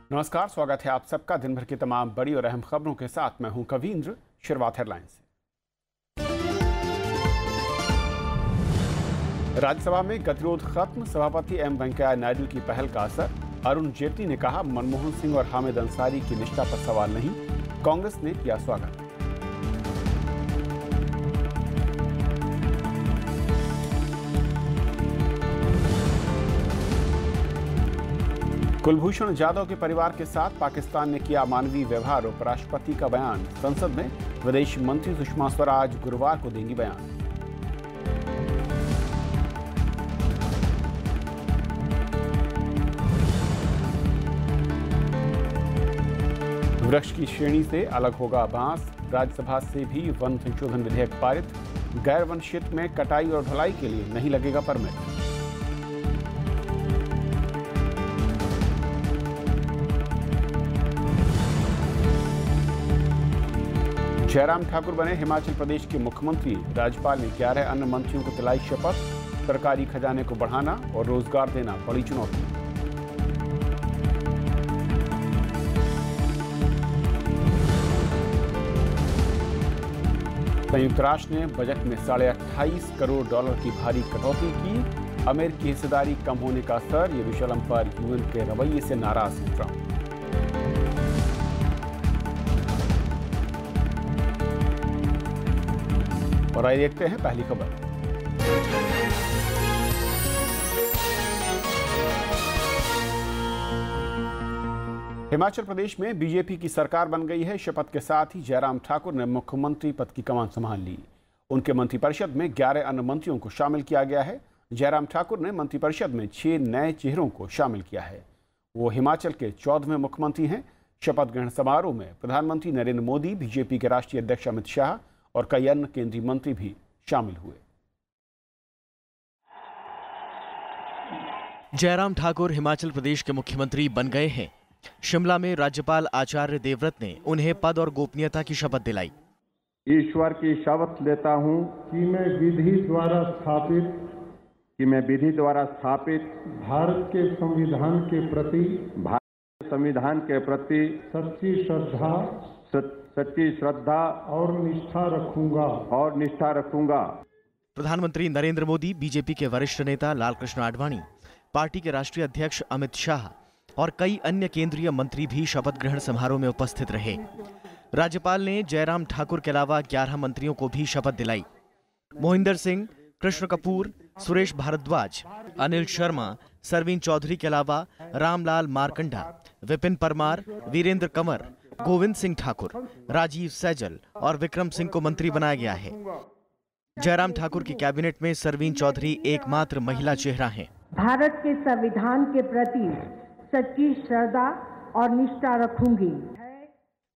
नमस्कार, स्वागत है आप सबका दिन भर की तमाम बड़ी और अहम खबरों के साथ। मैं हूं कवींद्र। शुरुआत हेडलाइन से। राज्यसभा में गतिरोध खत्म, सभापति एम वेंकैया नायडू की पहल का असर। अरुण जेटली ने कहा, मनमोहन सिंह और हामिद अंसारी की निष्ठा पर सवाल नहीं, कांग्रेस ने किया स्वागत। कुलभूषण जाधव के परिवार के साथ पाकिस्तान ने किया मानवीय व्यवहार, उपराष्ट्रपति का बयान। संसद में विदेश मंत्री सुषमा स्वराज गुरुवार को देंगी बयान। वृक्ष की श्रेणी से अलग होगा बांस, राज्यसभा से भी वन संशोधन विधेयक पारित। गैर वन क्षेत्र में कटाई और ढलाई के लिए नहीं लगेगा परमिट। जयराम ठाकुर बने हिमाचल प्रदेश के मुख्यमंत्री। राज्यपाल ने 11 अन्य मंत्रियों को दिलाई शपथ। सरकारी खजाने को बढ़ाना और रोजगार देना बड़ी चुनौती। संयुक्त राष्ट्र ने बजट में $28.5 करोड़ की भारी कटौती की। अमेरिकी हिस्सेदारी कम होने का असर, यरूशलेम पर यूएन के रवैये से नाराज हैं ट्रंप। और आइए देखते हैं पहली खबर। हिमाचल प्रदेश में बीजेपी की सरकार बन गई है। शपथ के साथ ही जयराम ठाकुर ने मुख्यमंत्री पद की कमान संभाल ली। उनके मंत्रिपरिषद में 11 अन्य मंत्रियों को शामिल किया गया है। जयराम ठाकुर ने मंत्रिपरिषद में 6 नए चेहरों को शामिल किया है। वो हिमाचल के 14वें मुख्यमंत्री हैं। शपथ ग्रहण समारोह में प्रधानमंत्री नरेंद्र मोदी, बीजेपी के राष्ट्रीय अध्यक्ष अमित शाह और कई अन्य केंद्रीय मंत्री भी शामिल हुए। जयराम ठाकुर हिमाचल प्रदेश के मुख्यमंत्री बन गए हैं। शिमला में राज्यपाल आचार्य देवव्रत ने उन्हें पद और गोपनीयता की शपथ दिलाई। ईश्वर की शपथ लेता हूं कि मैं विधि द्वारा स्थापित भारत के संविधान के प्रति सच्ची श्रद्धा और निष्ठा रखूंगा। प्रधानमंत्री नरेंद्र मोदी, बीजेपी के वरिष्ठ नेता लालकृष्ण आडवाणी, पार्टी के राष्ट्रीय अध्यक्ष अमित शाह और कई अन्य केंद्रीय मंत्री भी शपथ ग्रहण समारोह में उपस्थित रहे। राज्यपाल ने जयराम ठाकुर के अलावा 11 मंत्रियों को भी शपथ दिलाई। मोहिंदर सिंह, कृष्ण कपूर, सुरेश भारद्वाज, अनिल शर्मा, सरवीन चौधरी के अलावा रामलाल मारकंडा, विपिन परमार, वीरेंद्र कंवर, गोविंद सिंह ठाकुर, राजीव सैजल और विक्रम सिंह को मंत्री बनाया गया है। जयराम ठाकुर की कैबिनेट में सरवीन चौधरी एकमात्र महिला चेहरा हैं। भारत के संविधान के प्रति सच्ची श्रद्धा और निष्ठा रखूंगी।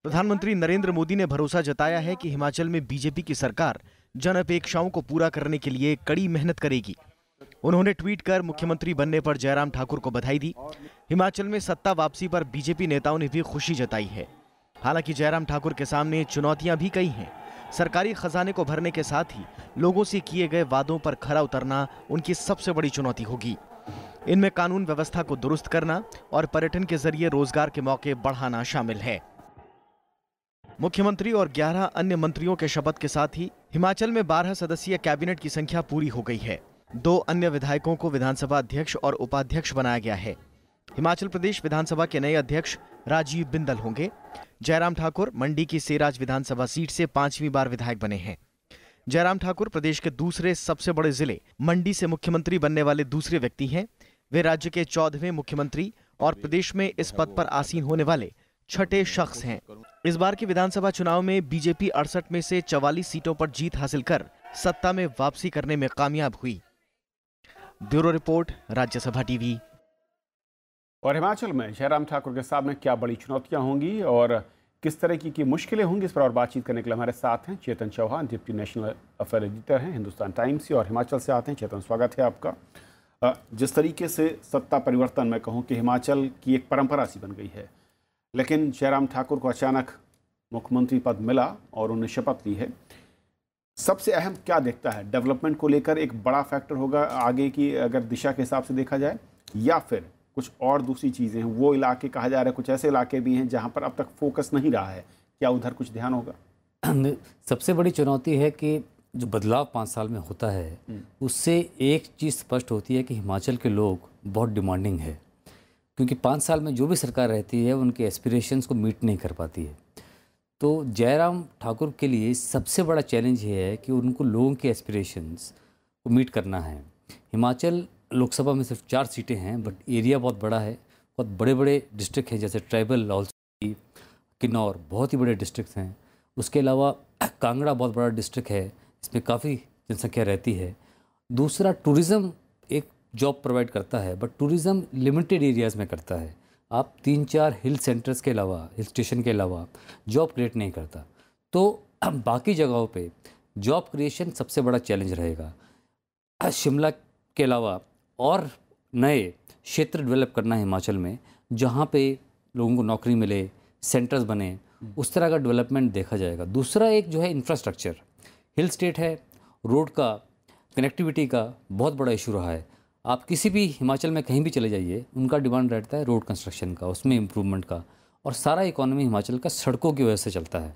प्रधानमंत्री नरेंद्र मोदी ने भरोसा जताया है कि हिमाचल में बीजेपी की सरकार जन अपेक्षाओं को पूरा करने के लिए कड़ी मेहनत करेगी। उन्होंने ट्वीट कर मुख्यमंत्री बनने पर जयराम ठाकुर को बधाई दी। हिमाचल में सत्ता वापसी पर बीजेपी नेताओं ने भी खुशी जताई है। हालांकि जयराम ठाकुर के सामने चुनौतियां भी कई हैं। सरकारी खजाने को भरने के साथ ही लोगों से किए गए वादों पर खरा उतरना उनकी सबसे बड़ी चुनौती होगी। इनमें कानून व्यवस्था को दुरुस्त करना और पर्यटन के जरिए रोजगार के मौके बढ़ाना शामिल है। मुख्यमंत्री और 11 अन्य मंत्रियों के शपथ के साथ ही हिमाचल में 12 सदस्यीय कैबिनेट की संख्या पूरी हो गई है। 2 अन्य विधायकों को विधानसभा अध्यक्ष और उपाध्यक्ष बनाया गया है। हिमाचल प्रदेश विधानसभा के नए अध्यक्ष राजीव बिंदल होंगे। जयराम ठाकुर मंडी की सेराज विधानसभा सीट से 5वीं बार विधायक बने हैं। जयराम ठाकुर प्रदेश के दूसरे सबसे बड़े जिले मंडी से मुख्यमंत्री बनने वाले दूसरे व्यक्ति हैं। वे राज्य के 14वें मुख्यमंत्री और प्रदेश में इस पद पर आसीन होने वाले 6ठे शख्स हैं। इस बार के विधानसभा चुनाव में बीजेपी 68 में से 44 सीटों पर जीत हासिल कर सत्ता में वापसी करने में कामयाब हुई। Bureau report, Rajya Sabha TV. और हिमाचल में जयराम ठाकुर के सामने क्या बड़ी चुनौतियां होंगी और किस तरह की मुश्किलें होंगी, इस पर और बातचीत करने के लिए हमारे साथ हैं Chetan Chauhan, deputy national affair editor हैं हिंदुस्तान टाइम्स से और हिमाचल से आते हैं। चेतन, स्वागत है आपका। जिस तरीके से सत्ता परिवर्तन मैं कहूँ कि हिमाचल की एक परंपरा सी बन गई है, लेकिन जयराम ठाकुर को अचानक मुख्यमंत्री पद मिला और उन्हें शपथ ली है। सबसे अहम क्या देखता है? डेवलपमेंट को लेकर एक बड़ा फैक्टर होगा आगे की अगर दिशा के हिसाब से देखा जाए, या फिर कुछ और दूसरी चीज़ें हैं, वो इलाके कहा जा रहा है, कुछ ऐसे इलाके भी हैं जहाँ पर अब तक फोकस नहीं रहा है, क्या उधर कुछ ध्यान होगा? सबसे बड़ी चुनौती है कि जो बदलाव 5 साल में होता है उससे एक चीज़ स्पष्ट होती है कि हिमाचल के लोग बहुत डिमांडिंग है, क्योंकि 5 साल में जो भी सरकार रहती है उनके एस्पिरेशंस को मीट नहीं कर पाती है। तो जयराम ठाकुर के लिए सबसे बड़ा चैलेंज ये है कि उनको लोगों के एस्पिरेशंस को मीट करना है। हिमाचल लोकसभा में सिर्फ 4 सीटें हैं, बट एरिया बहुत बड़ा है, बहुत बड़े बड़े डिस्ट्रिक्ट हैं, जैसे ट्राइबल, लाहौल स्पीति, किन्नौर बहुत ही बड़े डिस्ट्रिक्ट हैं। उसके अलावा कांगड़ा बहुत बड़ा डिस्ट्रिक्ट है, इसमें काफ़ी जनसंख्या रहती है। दूसरा, टूरिज़्म एक जॉब प्रोवाइड करता है, बट टूरिज़्म लिमिटेड एरियाज़ में करता है। आप 3-4 हिल सेंटर्स के अलावा, हिल स्टेशन के अलावा जॉब क्रिएट नहीं करता। तो बाकी जगहों पे जॉब क्रिएशन सबसे बड़ा चैलेंज रहेगा। शिमला के अलावा और नए क्षेत्र डेवलप करना है हिमाचल में, जहाँ पे लोगों को नौकरी मिले, सेंटर्स बने, उस तरह का डेवलपमेंट देखा जाएगा। दूसरा एक जो है इंफ्रास्ट्रक्चर, हिल स्टेट है, रोड का, कनेक्टिविटी का बहुत बड़ा इशू रहा है। आप किसी भी हिमाचल में कहीं भी चले जाइए, उनका डिमांड रहता है रोड कंस्ट्रक्शन का, उसमें इम्प्रूवमेंट का, और सारा इकोनॉमी हिमाचल का सड़कों की वजह से चलता है।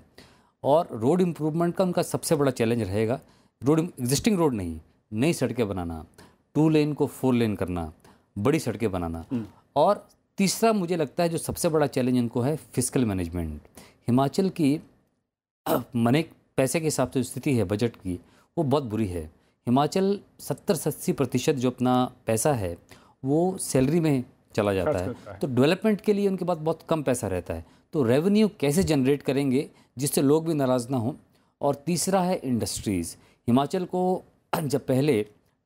और रोड इम्प्रूवमेंट का उनका सबसे बड़ा चैलेंज रहेगा, रोड एग्जिस्टिंग रोड नहीं, नई सड़कें बनाना, 2 लेन को 4 लेन करना, बड़ी सड़कें बनाना। और तीसरा मुझे लगता है जो सबसे बड़ा चैलेंज उनको है फिस्कल मैनेजमेंट। हिमाचल की मने पैसे के हिसाब से स्थिति है बजट की, वो बहुत बुरी है। हिमाचल 70-80% जो अपना पैसा है वो सैलरी में चला जाता है, तो डेवलपमेंट के लिए उनके पास बहुत कम पैसा रहता है। तो रेवेन्यू कैसे जनरेट करेंगे जिससे लोग भी नाराज़ ना हों। और तीसरा है इंडस्ट्रीज़। हिमाचल को जब पहले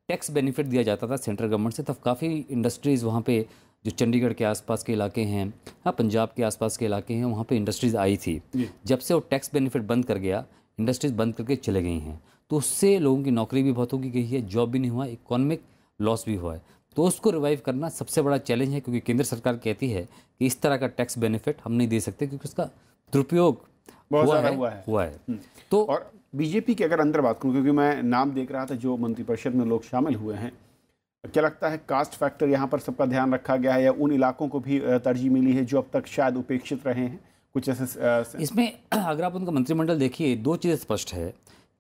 टैक्स बेनिफिट दिया जाता था सेंट्रल गवर्नमेंट से, तब काफ़ी इंडस्ट्रीज़ वहाँ पे, जो चंडीगढ़ के आसपास के इलाके हैं, हाँ पंजाब के आसपास के इलाके हैं, वहाँ पे इंडस्ट्रीज़ आई थी। जब से वो टैक्स बेनिफिट बंद कर गया, इंडस्ट्रीज़ बंद करके चले गई हैं, तो उससे लोगों की नौकरी भी बहुत होगी गई है, जॉब भी नहीं हुआ, इकोनॉमिक लॉस भी हुआ है। तो उसको रिवाइव करना सबसे बड़ा चैलेंज है, क्योंकि केंद्र सरकार कहती है कि इस तरह का टैक्स बेनिफिट हम नहीं दे सकते, क्योंकि उसका दुरुपयोग हुआ है। तो और बीजेपी की अगर अंदर बात करूँ, क्योंकि मैं नाम देख रहा था जो मंत्रिपरिषद में लोग शामिल हुए हैं, क्या लगता है कास्ट फैक्टर यहाँ पर सबका ध्यान रखा गया है, या उन इलाकों को भी तरजीह मिली है जो अब तक शायद उपेक्षित रहे हैं? कुछ ऐसे इसमें अगर आप उनका मंत्रिमंडल देखिए, 2 चीज़ें स्पष्ट है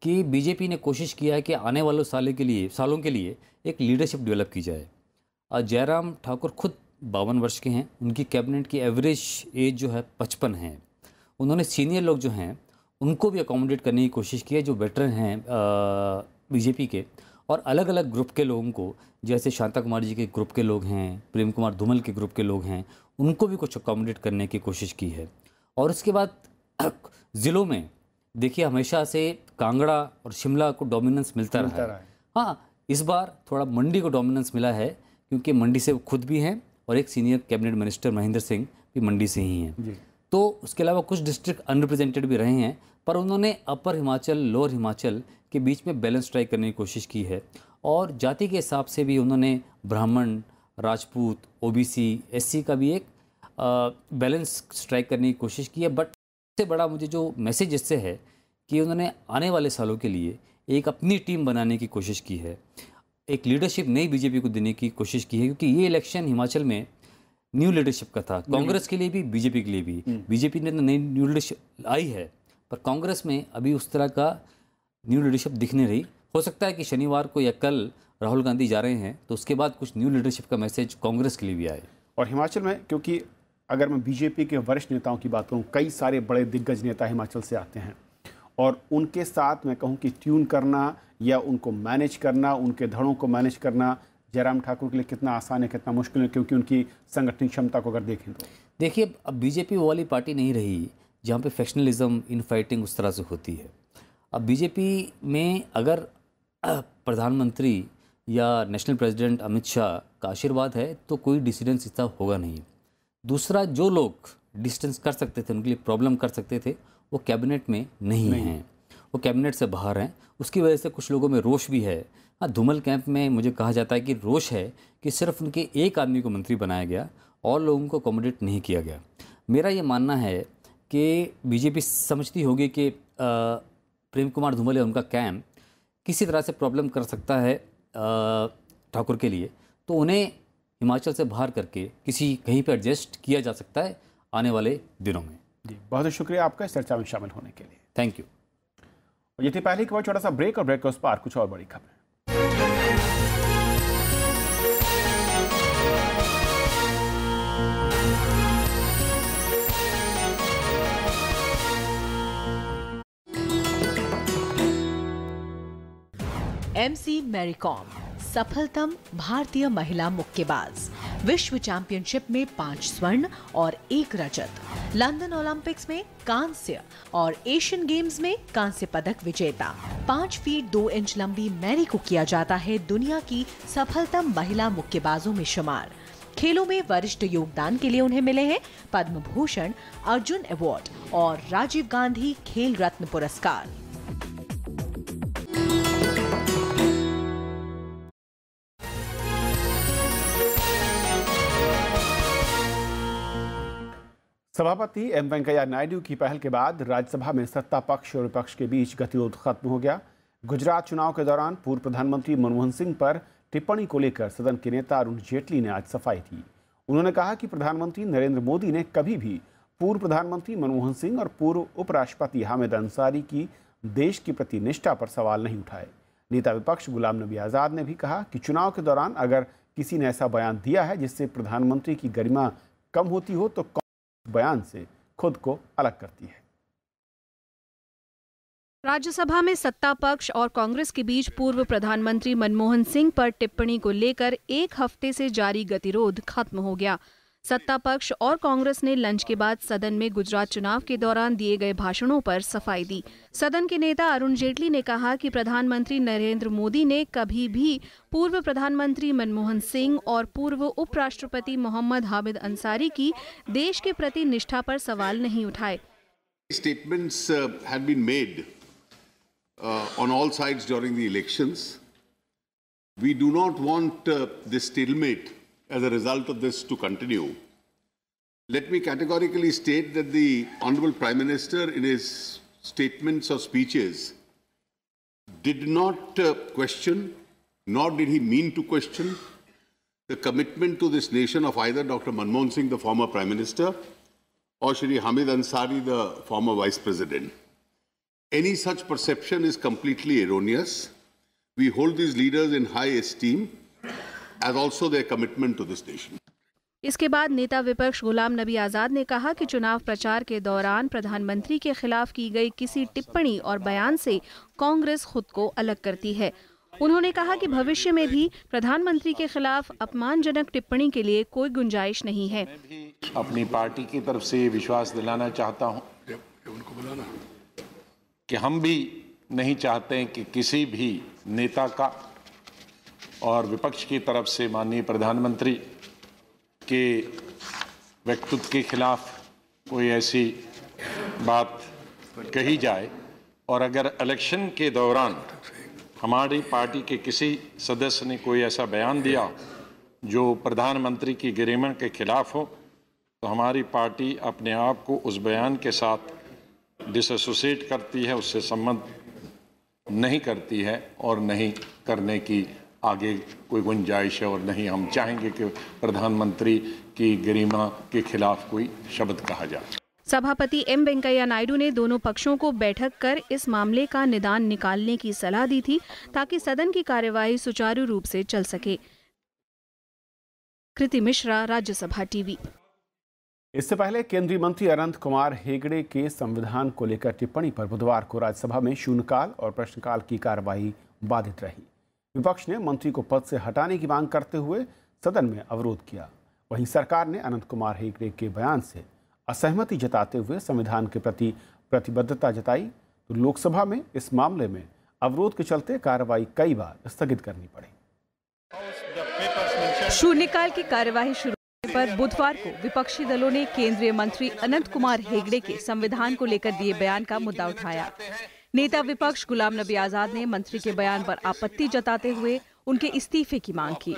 कि बीजेपी ने कोशिश किया है कि आने वाले सालों के लिए एक लीडरशिप डेवलप की जाए। जयराम ठाकुर खुद 52 वर्ष के हैं, उनकी कैबिनेट की एवरेज एज जो है 55 है। उन्होंने सीनियर लोग जो हैं उनको भी अकोमोडेट करने की कोशिश की है, जो वेटरन हैं बीजेपी के, और अलग अलग ग्रुप के लोगों को, जैसे शांता कुमार जी के ग्रुप के लोग हैं, प्रेम कुमार धूमल के ग्रुप के लोग हैं, उनको भी कुछ अकोमोडेट करने की कोशिश की है। और उसके बाद ज़िलों में देखिए, हमेशा से कांगड़ा और शिमला को डोमिनेंस मिलता रहा है। हाँ, इस बार थोड़ा मंडी को डोमिनेंस मिला है, क्योंकि मंडी से वो खुद भी हैं और एक senior cabinet minister Mahendra Singh भी मंडी से ही हैं। तो उसके अलावा कुछ डिस्ट्रिक्ट अनरिप्रेजेंटेड भी रहे हैं, पर उन्होंने अपर हिमाचल, लोअर हिमाचल के बीच में बैलेंस स्ट्राइक करने की कोशिश की है। और जाति के हिसाब से भी उन्होंने ब्राह्मण, राजपूत, ओबीसी, एससी का भी एक बैलेंस स्ट्राइक करने की कोशिश की है। बट सबसे बड़ा मुझे जो मैसेज इससे है कि उन्होंने आने वाले सालों के लिए एक अपनी टीम बनाने की कोशिश की है, एक लीडरशिप नई बीजेपी को देने की कोशिश की है, क्योंकि ये इलेक्शन हिमाचल में न्यू लीडरशिप का था, कांग्रेस के लिए भी, बीजेपी के लिए भी। बीजेपी ने तो नई न्यू लीडरशिप आई है, पर कांग्रेस में अभी उस तरह का न्यू लीडरशिप दिख नहीं रही। हो सकता है कि शनिवार को या कल राहुल गांधी जा रहे हैं, तो उसके बाद कुछ न्यू लीडरशिप का मैसेज कांग्रेस के लिए भी आए। और हिमाचल में, क्योंकि अगर मैं बीजेपी के वरिष्ठ नेताओं की बात करूं, कई सारे बड़े दिग्गज नेता हिमाचल से आते हैं, और उनके साथ मैं कहूं कि ट्यून करना या उनको मैनेज करना, उनके धड़ों को मैनेज करना जयराम ठाकुर के लिए कितना आसान है, कितना मुश्किल है, क्योंकि उनकी संगठनिक क्षमता को अगर देखें तो देखिए, अब बीजेपी वो वाली पार्टी नहीं रही जहाँ पे फैक्शनलिज्म, इनफाइटिंग उस तरह से होती है। अब बीजेपी में अगर प्रधानमंत्री या नेशनल प्रेसिडेंट अमित शाह का आशीर्वाद है तो कोई डिसिडेंस इतना होगा नहीं। दूसरा, जो लोग डिस्टेंस कर सकते थे, उनके लिए प्रॉब्लम कर सकते थे, वो कैबिनेट में नहीं हैं, वो कैबिनेट से बाहर हैं। उसकी वजह से कुछ लोगों में रोष भी है। हाँ, धूमल कैंप में मुझे कहा जाता है कि रोष है कि सिर्फ उनके एक आदमी को मंत्री बनाया गया और लोगों को अकोमोडेट नहीं किया गया। मेरा ये मानना है कि बीजेपी समझती होगी कि प्रेम कुमार धूमल या उनका कैंप किसी तरह से प्रॉब्लम कर सकता है ठाकुर के लिए, तो उन्हें हिमाचल से बाहर करके कहीं पर एडजस्ट किया जा सकता है आने वाले दिनों में। जी, बहुत शुक्रिया आपका इस चर्चा में शामिल होने के लिए। Thank you. और ये थी पहले की बहुत छोटा सा ब्रेक, और ब्रेक के उस पार कुछ और बड़ी खबरें। MC मैरी कॉम सफलतम भारतीय महिला मुक्केबाज, विश्व चैंपियनशिप में 5 स्वर्ण और 1 रजत, लंदन ओलंपिक्स में कांस्य और एशियन गेम्स में कांस्य पदक विजेता। 5 फीट 2 इंच लंबी मैरी को किया जाता है दुनिया की सफलतम महिला मुक्केबाजों में शुमार। खेलों में वरिष्ठ योगदान के लिए उन्हें मिले हैं पद्म भूषण, अर्जुन अवार्ड और राजीव गांधी खेल रत्न पुरस्कार। सभापति एम वेंकैया नायडू की पहल के बाद राज्यसभा में सत्ता पक्ष और विपक्ष के बीच गतिरोध खत्म हो गया। गुजरात चुनाव के दौरान पूर्व प्रधानमंत्री मनमोहन सिंह पर टिप्पणी को लेकर सदन के नेता अरुण जेटली ने आज सफाई दी। उन्होंने कहा कि प्रधानमंत्री नरेंद्र मोदी ने कभी भी पूर्व प्रधानमंत्री मनमोहन सिंह और पूर्व उपराष्ट्रपति हामिद अंसारी की देश के प्रति निष्ठा पर सवाल नहीं उठाए। नेता विपक्ष गुलाम नबी आज़ाद ने भी कहा कि चुनाव के दौरान अगर किसी ने ऐसा बयान दिया है जिससे प्रधानमंत्री की गरिमा कम होती हो तो बयान से खुद को अलग करती है। राज्यसभा में सत्ता पक्ष और कांग्रेस के बीच पूर्व प्रधानमंत्री मनमोहन सिंह पर टिप्पणी को लेकर 1 हफ्ते से जारी गतिरोध खत्म हो गया। सत्ता पक्ष और कांग्रेस ने लंच के बाद सदन में गुजरात चुनाव के दौरान दिए गए भाषणों पर सफाई दी। सदन के नेता अरुण जेटली ने कहा कि प्रधानमंत्री नरेंद्र मोदी ने कभी भी पूर्व प्रधानमंत्री मनमोहन सिंह और पूर्व उपराष्ट्रपति मोहम्मद हामिद अंसारी की देश के प्रति निष्ठा पर सवाल नहीं उठाए। Statements have been made on all sides during the elections. We do not want this stalemate as a result of this to continue. Let me categorically state that the Honorable Prime Minister in his statements or speeches did not question, nor did he mean to question, the commitment to this nation of either Dr. Manmohan Singh, the former Prime Minister, or Shri Hamid Ansari, the former Vice President. Any such perception is completely erroneous. We hold these leaders in high esteem, as also their commitment to this nation. इसके बाद नेता विपक्ष गुलाम नबी आज़ाद ने कहा कि चुनाव प्रचार के दौरान प्रधानमंत्री के खिलाफ की गई किसी टिप्पणी और बयान से कांग्रेस खुद को अलग करती है। उन्होंने कहा कि भविष्य में भी प्रधानमंत्री के खिलाफ अपमानजनक टिप्पणी के लिए कोई गुंजाइश नहीं है। अपनी पार्टी की तरफ से विश्वास दिलाना चाहता हूं कि हम भी नहीं चाहते कि किसी भी नेता का और विपक्ष की तरफ से माननीय प्रधानमंत्री के व्यक्तित्व के खिलाफ कोई ऐसी बात कही जाए, और अगर इलेक्शन के दौरान हमारी पार्टी के किसी सदस्य ने कोई ऐसा बयान दिया जो प्रधानमंत्री की गरिमा के खिलाफ हो, तो हमारी पार्टी अपने आप को उस बयान के साथ डिसएसोसिएट करती है, उससे संबंध नहीं करती है और नहीं करने की आगे कोई गुंजाइश है, और नहीं हम चाहेंगे कि प्रधानमंत्री की गरिमा के खिलाफ कोई शब्द कहा जाए। सभापति एम वेंकैया नायडू ने दोनों पक्षों को बैठक कर इस मामले का निदान निकालने की सलाह दी थी ताकि सदन की कार्यवाही सुचारू रूप से चल सके। कृति मिश्रा, राज्यसभा टीवी। इससे पहले केंद्रीय मंत्री अनंत कुमार हेगड़े के संविधान को लेकर टिप्पणी पर बुधवार को राज्यसभा में शून्यकाल और प्रश्नकाल की कार्यवाही बाधित रही। विपक्ष ने मंत्री को पद से हटाने की मांग करते हुए सदन में अवरोध किया। वहीं सरकार ने अनंत कुमार हेगड़े के बयान से असहमति जताते हुए संविधान के प्रति प्रतिबद्धता जताई, तो लोकसभा में इस मामले में अवरोध के चलते कार्रवाई कई बार स्थगित करनी पड़ी। शून्यकाल की कार्यवाही शुरू होने पर बुधवार को विपक्षी दलों ने केंद्रीय मंत्री अनंत कुमार हेगड़े के संविधान को लेकर दिए बयान का मुद्दा उठाया। नेता विपक्ष गुलाम नबी आज़ाद ने मंत्री के बयान पर आपत्ति जताते हुए उनके इस्तीफे की मांग की।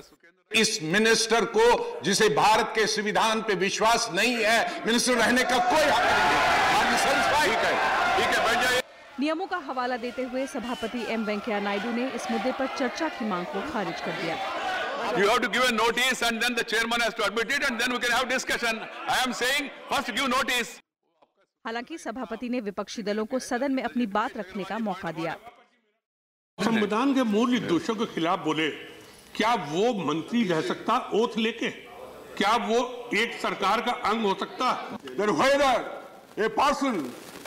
इस मिनिस्टर को, जिसे भारत के संविधान पे विश्वास नहीं है, मिनिस्टर रहने का कोई हक नहीं है। नियमों का हवाला देते हुए सभापति एम वेंकैया नायडू ने इस मुद्दे पर चर्चा की मांग को खारिज कर दिया। You have to give a notice and then the chairman has to admit it and then we can have discussion. I am saying first give notice. हालांकि सभापति ने विपक्षी दलों को सदन में अपनी बात रखने का मौका दिया। संविधान के मूल निर्देशों के खिलाफ बोले, क्या वो मंत्री रह सकता ओथ लेके? क्या वो एक सरकार का अंग हो सकता? Then whether a person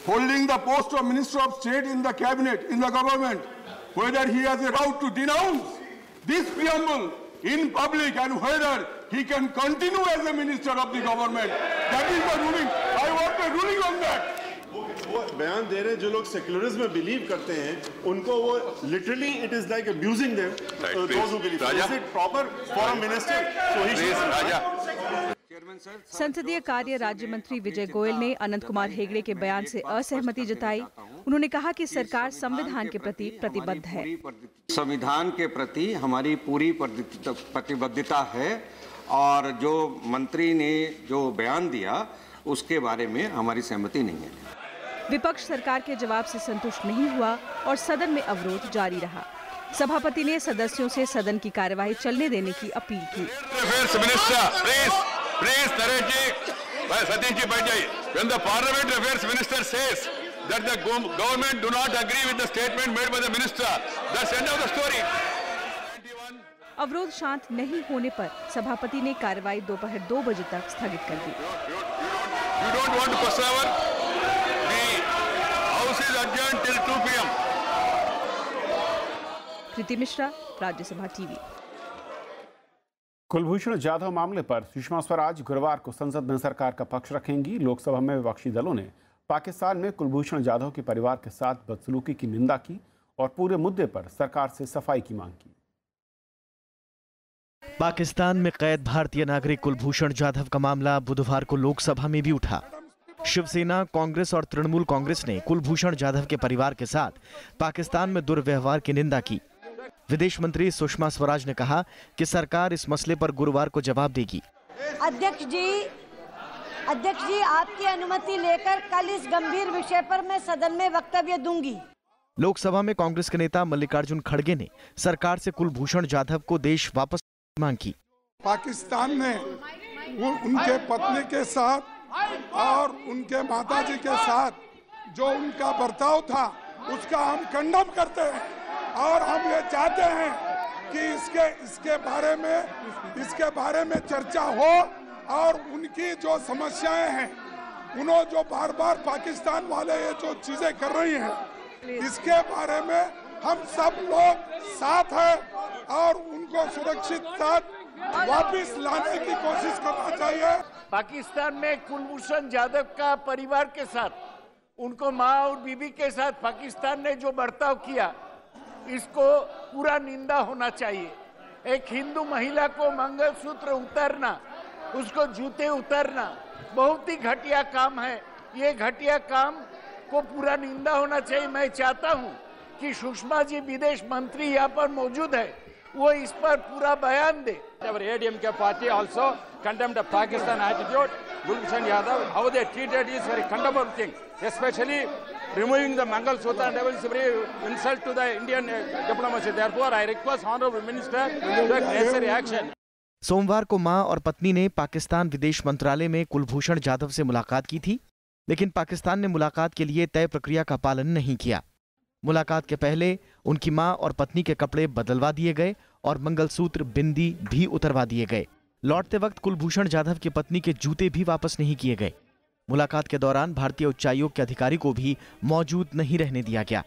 holding the post of Minister of State in the cabinet, in the government, whether he has a right to denounce this preamble in public and whether he can continue as a minister of the government. That is the ruling. I want a ruling on that. वो बयान दे रहे हैं जो लोग secularism में believe करते हैं, उनको वो literally it is like abusing them, those who believe. Is it proper for a minister? So he should. संसदीय कार्य राज्य मंत्री विजय गोयल ने अनंत कुमार हेगड़े के बयान से असहमति जताई। उन्होंने कहा कि सरकार संविधान के प्रति प्रतिबद्ध है। संविधान के प्रति हमारी पूरी प्रतिबद्धता है और जो मंत्री ने जो बयान दिया उसके बारे में हमारी सहमति नहीं है। विपक्ष सरकार के जवाब से संतुष्ट नहीं हुआ और सदन में अवरोध जारी रहा। सभापति ने सदस्यों से सदन की कार्यवाही चलने देने की अपील की। Please, Naresh ji, Satish ji, बैठ जाइए. When the Parliament Affairs Minister says that the government do not agree with the statement made by the minister, that's the end of the story. अवरोध शांत नहीं होने पर सभापति ने कार्यवाही दोपहर 2 बजे तक स्थगित कर दी। You don't want to cross over? The House is adjourned till 2 p.m. Kriti Mishra, Rajya Sabha TV. Kulbhushan Jadhav मामले पर सुषमा स्वराज गुरुवार को संसद में सरकार का पक्ष रखेंगी। लोकसभा में विपक्षी दलों ने पाकिस्तान में कुलभूषण जाधव के परिवार के साथ बदसलूकी की निंदा की और पूरे मुद्दे पर सरकार से सफाई की मांग की। पाकिस्तान में कैद भारतीय नागरिक कुलभूषण जाधव का मामला बुधवार को लोकसभा में भी उठा। शिवसेना, कांग्रेस और तृणमूल कांग्रेस ने कुलभूषण जाधव के परिवार के साथ पाकिस्तान में दुर्व्यवहार की निंदा की। विदेश मंत्री सुषमा स्वराज ने कहा कि सरकार इस मसले पर गुरुवार को जवाब देगी। अध्यक्ष जी आपकी अनुमति लेकर कल इस गंभीर विषय पर मैं सदन में वक्तव्य दूंगी। लोकसभा में कांग्रेस के नेता मल्लिकार्जुन खड़गे ने सरकार से कुलभूषण जाधव को देश वापस मांग की। पाकिस्तान ने उनके पत्नी के साथ और उनके माताजी के साथ जो उनका बर्ताव था उसका हम खंडन करते हैं और हम ये चाहते हैं कि इसके बारे में चर्चा हो और उनकी जो समस्याएं हैं, उन्होंने जो बार बार पाकिस्तान वाले ये जो चीजें कर रही हैं, इसके बारे में हम सब लोग साथ हैं और उनको सुरक्षित साथ वापस लाने की कोशिश करना चाहिए। पाकिस्तान में कुलभूषण जाधव का परिवार के साथ, उनको माँ और बीबी के साथ पाकिस्तान ने जो बर्ताव किया, इसको पूरा निंदा होना चाहिए। एक हिंदू महिला को मंगलसूत्र उतारना, उसको जूते उतारना बहुत ही घटिया काम है। ये घटिया काम को पूरा निंदा होना चाहिए। मैं चाहता हूँ कि सुषमा जी विदेश मंत्री यहाँ पर मौजूद है, वो इस पर पूरा बयान दे। Our ADMK party also condemned the Pakistan attitude. Kulbhushan Yadav, how they treated is very condemnable thing, especially removing the Mangalsutra and everything is very insult to the Indian diplomacy. Therefore, I request Honorable Minister to take necessary action. सोमवार को मां और पत्नी ने पाकिस्तान विदेश मंत्रालय में कुलभूषण जाधव से मुलाकात की थी, लेकिन पाकिस्तान ने मुलाकात के लिए तय प्रक्रिया का पालन नहीं किया। मुलाकात के पहले उनकी मां और पत्नी के कपड़े बदलवा दिए गए और मंगलसूत्र, बिंदी भी उतरवा दिए गए। लौटते वक्त कुलभूषण जाधव की पत्नी के जूते भी वापस नहीं किए गए। मुलाकात के दौरान भारतीय उच्चायोग के अधिकारी को भी मौजूद नहीं रहने दिया गया।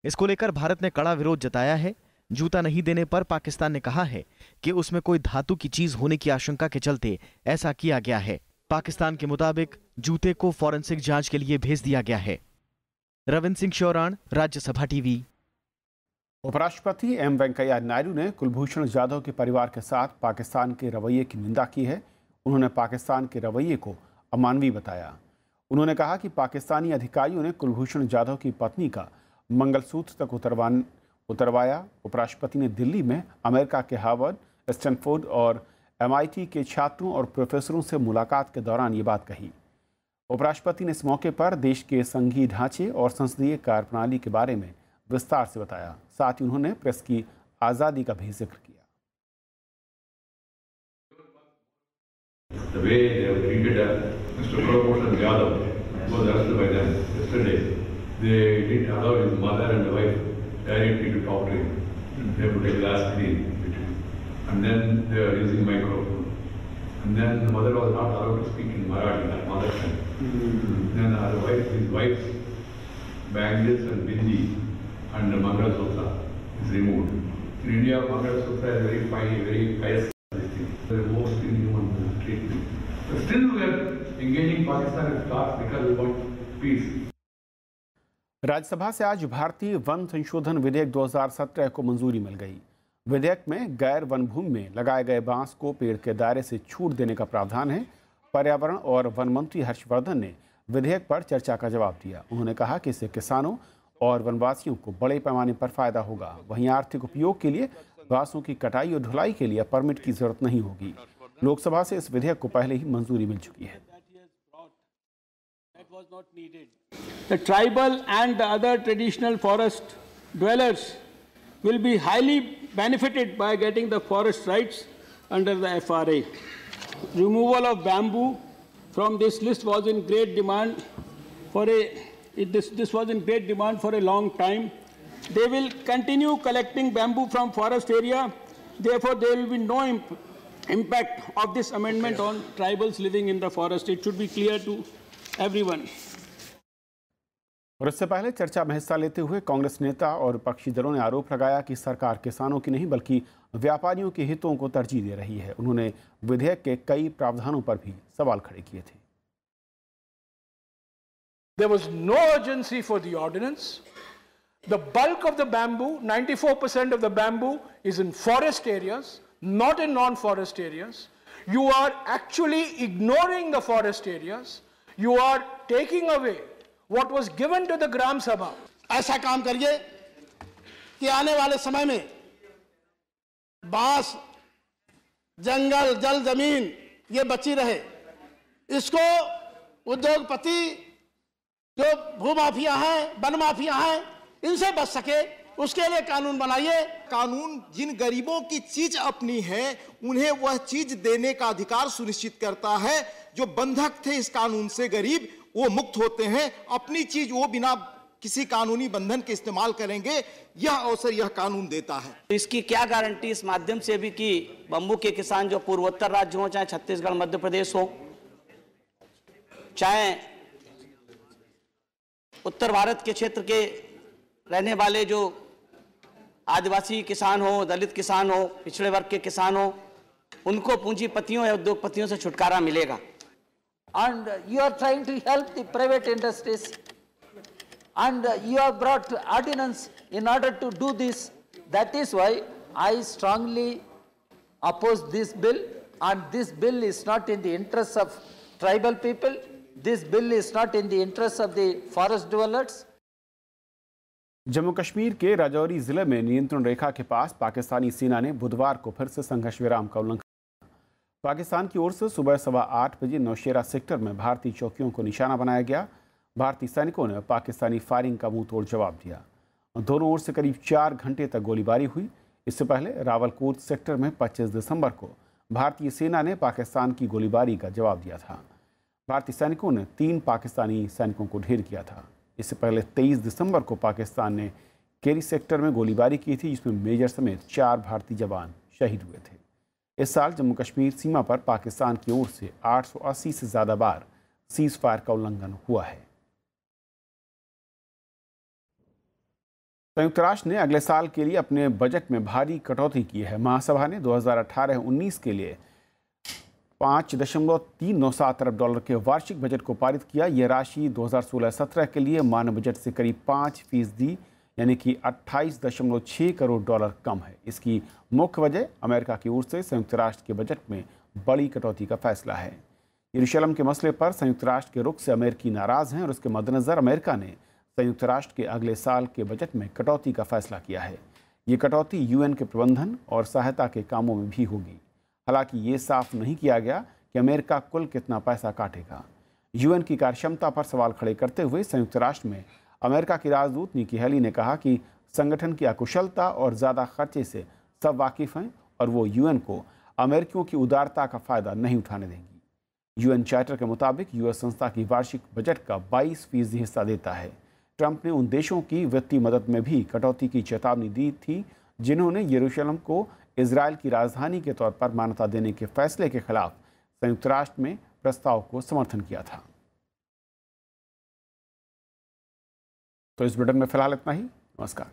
इसको लेकर भारत ने कड़ा विरोध जताया है। जूता नहीं देने पर पाकिस्तान ने कहा है कि उसमें कोई धातु की चीज होने की आशंका के चलते ऐसा किया गया है। पाकिस्तान के मुताबिक जूते को फॉरेंसिक जांच के लिए भेज दिया गया है। रविंद्र सिंह शौरान, राज्यसभा टीवी। उपराष्ट्रपति एम वेंकैया नायडू ने कुलभूषण जाधव के परिवार के साथ पाकिस्तान के रवैये की निंदा की है। उन्होंने पाकिस्तान के रवैये को अमानवीय बताया। उन्होंने कहा कि पाकिस्तानी अधिकारियों ने कुलभूषण जाधव की पत्नी का मंगलसूत्र तक उतरवाया। उपराष्ट्रपति ने दिल्ली में अमेरिका के हार्वर्ड, स्टैनफोर्ड और MIT के छात्रों और प्रोफेसरों से मुलाकात के दौरान ये बात कही। उपराष्ट्रपति ने इस मौके पर देश के संघीय ढांचे और संसदीय कार्यप्रणाली के बारे में विस्तार से बताया। साथ ही उन्होंने प्रेस की आज़ादी का भी जिक्र किया। The way they have treated Mr. Kulbhushan Yadav, who was arrested by them yesterday, they didn't allow his mother and the wife directly to talk to him. They put a glass screen between, and then they are using microphone. And then the mother was not allowed to speak in Marathi, that mother tongue. Then his wife's bangles and bindi and the Mangal Sutra is removed. In India, Mangal Sutra is very fine, very pious. The most inhuman treatment. But still we are engaging Pakistan in talks because we want peace. Rajya Sabha से आज भारतीय one संशोधन विधेयक 2017 को मंजूरी मिल गई। विधेयक में गैर वन भूमि में लगाए गए बांस को पेड़ के दायरे से छूट देने का प्रावधान है। पर्यावरण और वन मंत्री हर्षवर्धन ने विधेयक पर चर्चा का जवाब दिया। उन्होंने कहा कि इससे किसानों और वनवासियों को बड़े पैमाने पर फायदा होगा। वहीं आर्थिक उपयोग के लिए बांसों की कटाई और ढुलाई के लिए परमिट की जरूरत नहीं होगी। लोकसभा से इस विधेयक को पहले ही मंजूरी मिल चुकी है। The tribal and the other traditional forest dwellers will be highly benefited by getting the forest rights under the FRA. Removal of bamboo from this list was in great demand for this was in great demand for a long time. They will continue collecting bamboo from forest area. Therefore, there will be no impact of this amendment on tribals living in the forest. It should be clear to everyone. और इससे पहले चर्चा में हिस्सा लेते हुए कांग्रेस नेता और विपक्षी दलों ने आरोप लगाया कि सरकार किसानों की नहीं बल्कि व्यापारियों के हितों को तरजीह दे रही है। उन्होंने विधेयक के कई प्रावधानों पर भी सवाल खड़े किए थे। There was no urgency for the ordinance. The bulk of the bamboo, 94% of the bamboo, is in forest areas, not in non-forest areas. You are actually ignoring the forest areas. You are taking away what was given to the Gram Sabha. ऐसा काम करिए कि आने वाले समय में बांस, जंगल, जल, जमीन ये बची रहे। इसको उद्योगपति जो भूमाफिया हैं, वन माफिया हैं, इनसे बच सके उसके लिए कानून बनाइए। कानून जिन गरीबों की चीज अपनी है उन्हें वह चीज देने का अधिकार सुनिश्चित करता है। जो बंधक थे इस कानून से गरीब वो मुक्त होते हैं। अपनी चीज वो बिना किसी कानूनी बंधन के इस्तेमाल करेंगे, यह अवसर यह कानून देता है। इसकी क्या गारंटी इस माध्यम से भी कि बंबू के किसान जो पूर्वोत्तर राज्य हो, चाहे छत्तीसगढ़, मध्य प्रदेश हो, चाहे उत्तर भारत के क्षेत्र के रहने वाले जो आदिवासी किसान हो, दलित किसान हो, पिछड़े वर्ग के किसान हो, उनको पूंजीपतियों या उद्योगपतियों से छुटकारा मिलेगा। And you are trying to help the private industries, and you have brought ordinance in order to do this. That is why I strongly oppose this bill, and this bill is not in the interests of tribal people. This bill is not in the interests of the forest dwellers. Jammu Kashmir के राजौरी जिले में नियंत्रण रेखा के पास पाकिस्तानी सेना ने बुधवार को फिर से संघर्ष विराम का उल्लंघन। पाकिस्तान की ओर से सुबह 8:15 बजे नौशेरा सेक्टर में भारतीय चौकियों को निशाना बनाया गया। भारतीय सैनिकों ने पाकिस्तानी फायरिंग का मुंह तोड़ जवाब दिया। दोनों ओर से करीब 4 घंटे तक गोलीबारी हुई। इससे पहले रावलकोट सेक्टर में 25 दिसंबर को भारतीय सेना ने पाकिस्तान की गोलीबारी का जवाब दिया था। भारतीय सैनिकों ने 3 पाकिस्तानी सैनिकों को ढेर किया था। इससे पहले 23 दिसंबर को पाकिस्तान ने केरी सेक्टर में गोलीबारी की थी, जिसमें मेजर समेत 4 भारतीय जवान शहीद हुए थे। इस साल जम्मू कश्मीर सीमा पर पाकिस्तान की ओर से 880 से ज़्यादा बार सीज फायर का उल्लंघन हुआ है। संयुक्त राष्ट्र ने अगले साल के लिए अपने बजट में भारी कटौती की है। महासभा ने 2018-19 के लिए $5.397 अरब के वार्षिक बजट को पारित किया। यह राशि 2016-17 के लिए मानव बजट से करीब 5% यानी कि $28.6 करोड़ कम है। इसकी मुख्य वजह अमेरिका की ओर से संयुक्त राष्ट्र के बजट में बड़ी कटौती का फैसला है। यरूशलेम के मसले पर संयुक्त राष्ट्र के रुख से अमेरिकी नाराज़ हैं और उसके मद्देनज़र अमेरिका ने संयुक्त राष्ट्र के अगले साल के बजट में कटौती का फैसला किया है। ये कटौती यूएन के प्रबंधन और सहायता के कामों में भी होगी। हालांकि ये साफ नहीं किया गया कि अमेरिका कुल कितना पैसा काटेगा। यूएन की कार्यक्षमता पर सवाल खड़े करते हुए संयुक्त राष्ट्र में अमेरिका की राजदूत निकी हेली ने कहा कि संगठन की अकुशलता और ज़्यादा खर्चे से सब वाकिफ़ हैं और वो यूएन को अमेरिकियों की उदारता का फ़ायदा नहीं उठाने देंगी। UN चार्टर के मुताबिक यूएस संस्था की वार्षिक बजट का 22% हिस्सा देता है। ट्रंप ने उन देशों की वित्तीय मदद में भी कटौती की चेतावनी दी थी जिन्होंने यरूशलेम को इजरायल की राजधानी के तौर पर मान्यता देने के फैसले के खिलाफ संयुक्त राष्ट्र में प्रस्ताव को समर्थन किया था। तो इस बुलेटिन में फिलहाल इतना ही। नमस्कार।